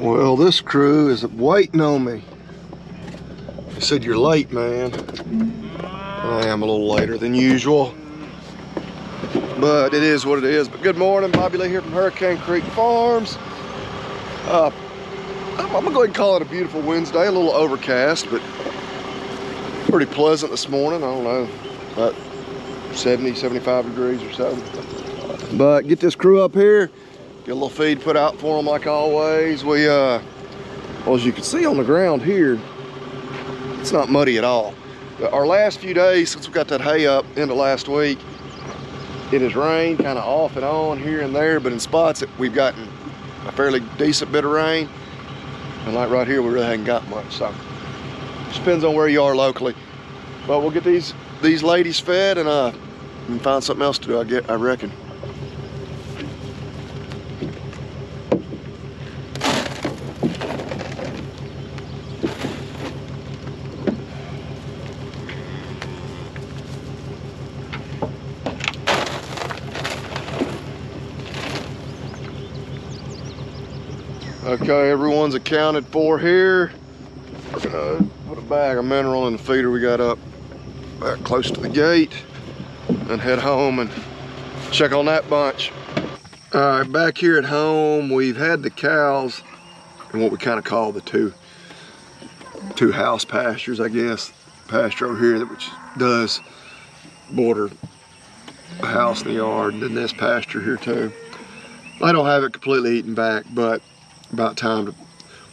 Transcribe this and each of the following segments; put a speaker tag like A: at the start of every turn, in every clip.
A: Well, this crew is waiting on me. They said you're late, man. I am a little later than usual, but it is what it is. But good morning, Bobby Lee here from Hurricane Creek Farms. I'm gonna go ahead and call it a beautiful Wednesday. A little overcast, but pretty pleasant this morning. I don't know, about 70, 75 degrees or so. But get this crew up here, get a little feed put out for them like always. We, well, as you can see on the ground here, it's not muddy at all. Our last few days since we got that hay up into last week, it has rained kind of off and on here and there, but in spots we've gotten a fairly decent bit of rain. And like right here, we really haven't got much, so it depends on where you are locally. But we'll get these ladies fed and find something else to do, I reckon. Okay, everyone's accounted for here. We're gonna put a bag of mineral in the feeder we got up back close to the gate and head home and check on that bunch. All right, back here at home, we've had the cows in what we kind of call the two house pastures, I guess. Pasture over here, which does border a house in the yard, and then this pasture here too. I don't have it completely eaten back, but about time we're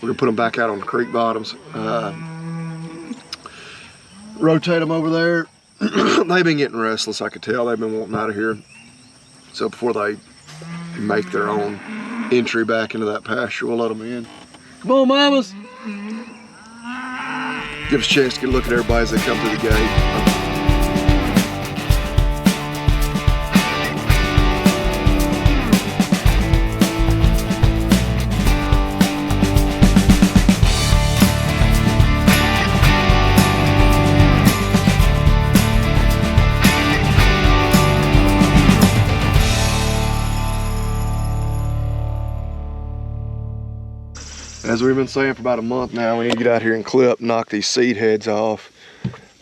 A: gonna put them back out on the creek bottoms. Rotate them over there. They've been getting restless, I could tell. They've been wanting out of here. So before they make their own entry back into that pasture, we'll let them in. Come on, mamas. Give us a chance to get a look at everybody as they come through the gate. As we've been saying for about a month now, we need to get out here and clip, knock these seed heads off.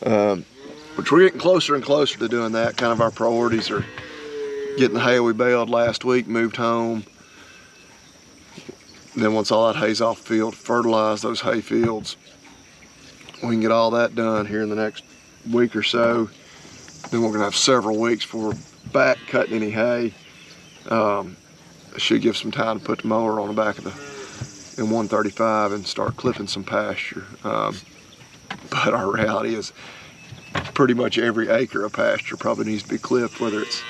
A: Which we're getting closer and closer to doing that. Kind of our priorities are getting the hay we baled last week, moved home. And then once all that hay's off the field, fertilize those hay fields. We can get all that done here in the next week or so. Then we're gonna have several weeks before we're back cutting any hay. It should give some time to put the mower on the back of the in 135 and start clipping some pasture. But our reality is pretty much every acre of pasture probably needs to be clipped, whether it's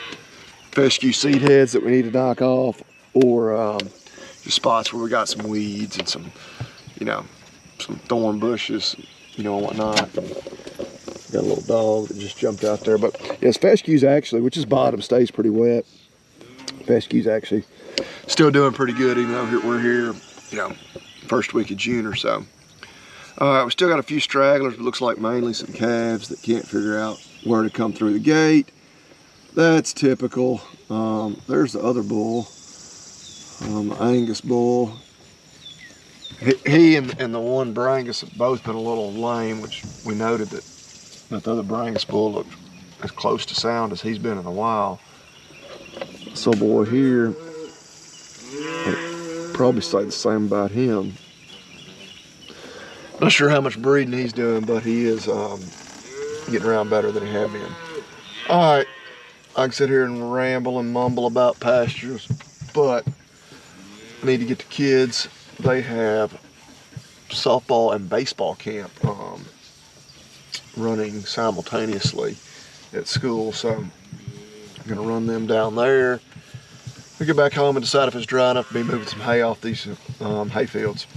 A: fescue seed heads that we need to knock off or just spots where we got some weeds and some, some thorn bushes, and whatnot. Got a little dog that just jumped out there. But yes, fescue's actually, which is bottom, stays pretty wet. Fescue's actually still doing pretty good, even though we're here, first week of June or so. All right, we still got a few stragglers, but looks like mainly some calves that can't figure out where to come through the gate. That's typical. There's the other bull, Angus bull. He and the one Brangus have both been a little lame, which we noted that the other Brangus bull looked as close to sound as he's been in a while. So boy here, probably say the same about him. Not sure how much breeding he's doing, but he is getting around better than he had been. All right, I can sit here and ramble and mumble about pastures, but I need to get the kids. They have softball and baseball camp running simultaneously at school, so I'm gonna run them down there. We get back home and decide if it's dry enough to be moving some hay off these hay fields.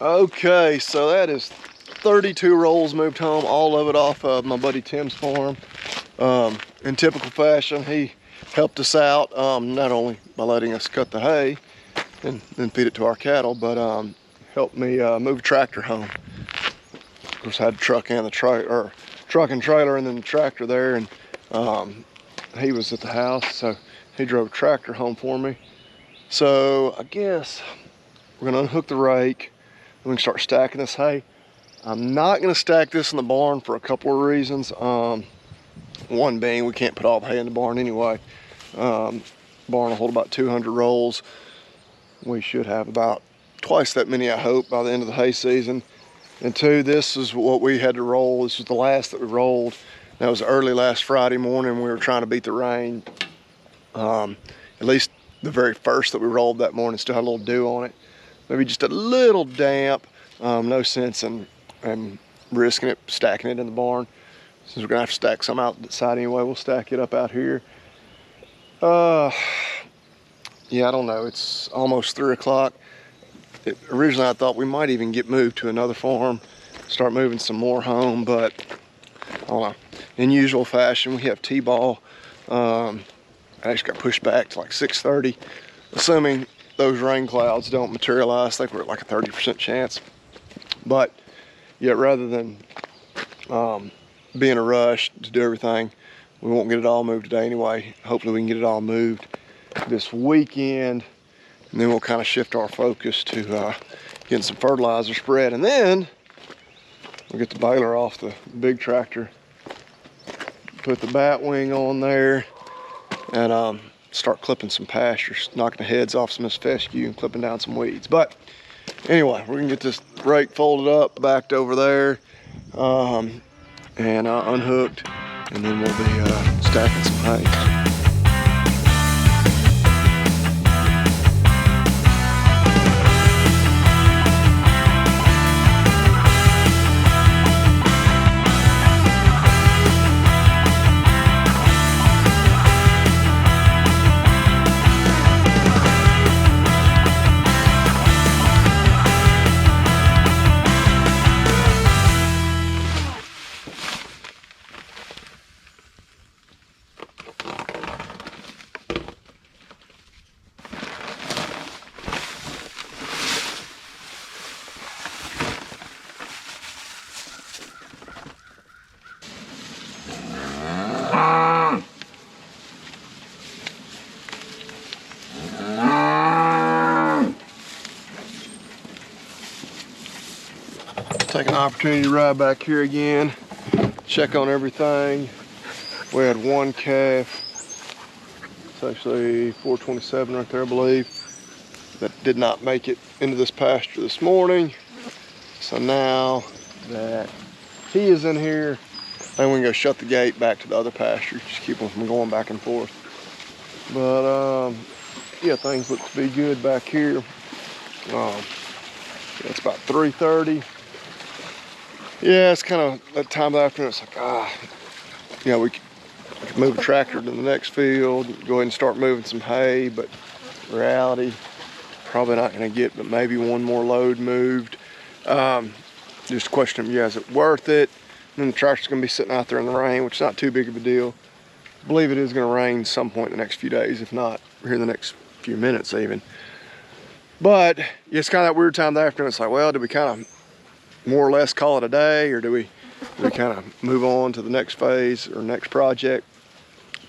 A: Okay, so that is 32 rolls moved home, all of it off of my buddy Tim's farm. In typical fashion, he helped us out, not only by letting us cut the hay and then feed it to our cattle, but helped me move a tractor home. Of course, I had a truck and the truck and trailer, and then the tractor there, and he was at the house, so he drove a tractor home for me. So I guess we're gonna unhook the rake, and we can start stacking this hay. I'm not gonna stack this in the barn for a couple of reasons. One being, we can't put all the hay in the barn anyway. Barn will hold about 200 rolls. We should have about twice that many, I hope, by the end of the hay season. And two, this is what we had to roll. This was the last that we rolled. That was early last Friday morning. We were trying to beat the rain. At least the very first that we rolled that morning still had a little dew on it. Maybe just a little damp. No sense in risking it, stacking it in the barn. Since we're gonna have to stack some out the side anyway, we'll stack it up out here. Yeah, I don't know, it's almost 3 o'clock. Originally I thought we might even get moved to another farm, start moving some more home, but I don't know. In usual fashion, we have T-ball. I actually got pushed back to like 6:30, assuming those rain clouds don't materialize. I think we're at like a 30% chance. But yeah, rather than be in a rush to do everything, we won't get it all moved today anyway. Hopefully we can get it all moved this weekend, and then we'll kind of shift our focus to getting some fertilizer spread, and then we'll get the baler off the big tractor, put the bat wing on there, and start clipping some pastures, knocking the heads off some of this fescue and clipping down some weeds. But anyway, we're gonna get this rake folded up, backed over there, and unhooked, and then we'll be stacking some hay. Take an opportunity to ride back here again, check on everything. We had one calf, it's actually 427 right there, I believe, that did not make it into this pasture this morning. So now that he is in here, I think we can go shut the gate back to the other pasture, just keep them from going back and forth. But yeah, things look to be good back here. It's about 3:30. Yeah, it's kind of that time of the afternoon. It's like, yeah, we could move a tractor to the next field, go ahead and start moving some hay, but in reality, probably not going to get but maybe one more load moved. Just a question of, yeah, is it worth it? And then the tractor's going to be sitting out there in the rain, which is not too big of a deal. I believe it is going to rain some point in the next few days, if not here in the next few minutes even. But yeah, it's kind of that weird time of the afternoon. It's like, well, do we kind of more or less call it a day, or do we kind of move on to the next phase or next project?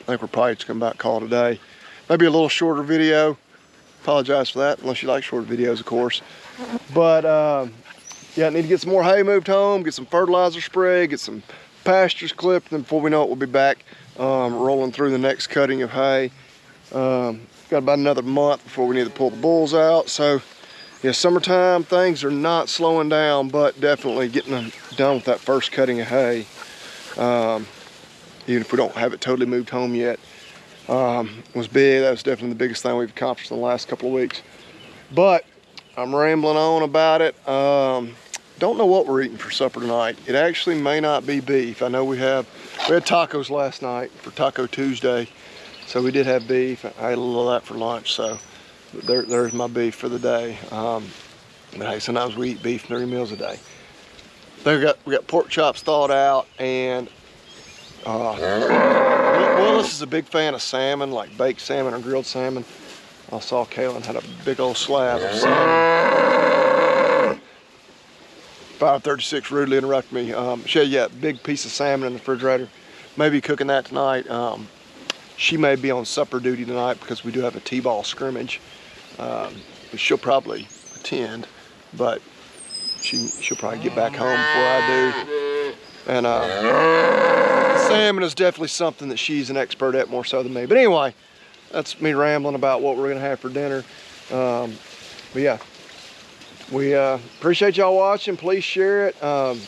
A: I think we're probably just gonna about call it a day. Maybe a little shorter video. Apologize for that, unless you like short videos, of course. But yeah, I need to get some more hay moved home, get some fertilizer sprayed, get some pastures clipped, and before we know it, we'll be back rolling through the next cutting of hay. Got about another month before we need to pull the bulls out. So yeah, summertime, things are not slowing down, but definitely getting done with that first cutting of hay. Even if we don't have it totally moved home yet, was big. That was definitely the biggest thing we've accomplished in the last couple of weeks. But I'm rambling on about it. Don't know what we're eating for supper tonight. It actually may not be beef. I know we had tacos last night for Taco Tuesday, so we did have beef. I ate a little of that for lunch, so there's my beef for the day. But hey, sometimes we eat beef 3 meals a day. Then we got pork chops thawed out, and Willis is a big fan of salmon, like baked salmon or grilled salmon. I saw Kaylin had a big old slab of salmon. 536 rudely interrupted me. She had, yeah, big piece of salmon in the refrigerator. Maybe cooking that tonight. She may be on supper duty tonight because we do have a T-ball scrimmage. She'll probably attend, but she'll probably get back home before I do. And salmon is definitely something that she's an expert at, more so than me. But anyway, that's me rambling about what we're gonna have for dinner. But yeah, we appreciate y'all watching. Please share it. I'm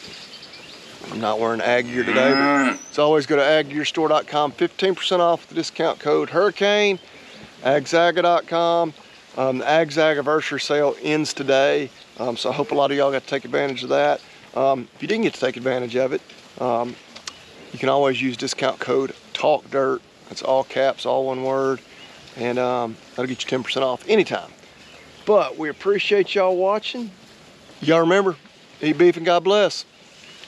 A: not wearing ag gear today, but as always, go to aggearstore.com. 15% off with the discount code Hurricane. Agzaga.com. The Agzag anniversary sale ends today, so I hope a lot of y'all got to take advantage of that. If you didn't get to take advantage of it, you can always use discount code TALKDIRT. That's all caps, all one word, and that'll get you 10% off anytime. But we appreciate y'all watching. Y'all remember, eat beef and God bless.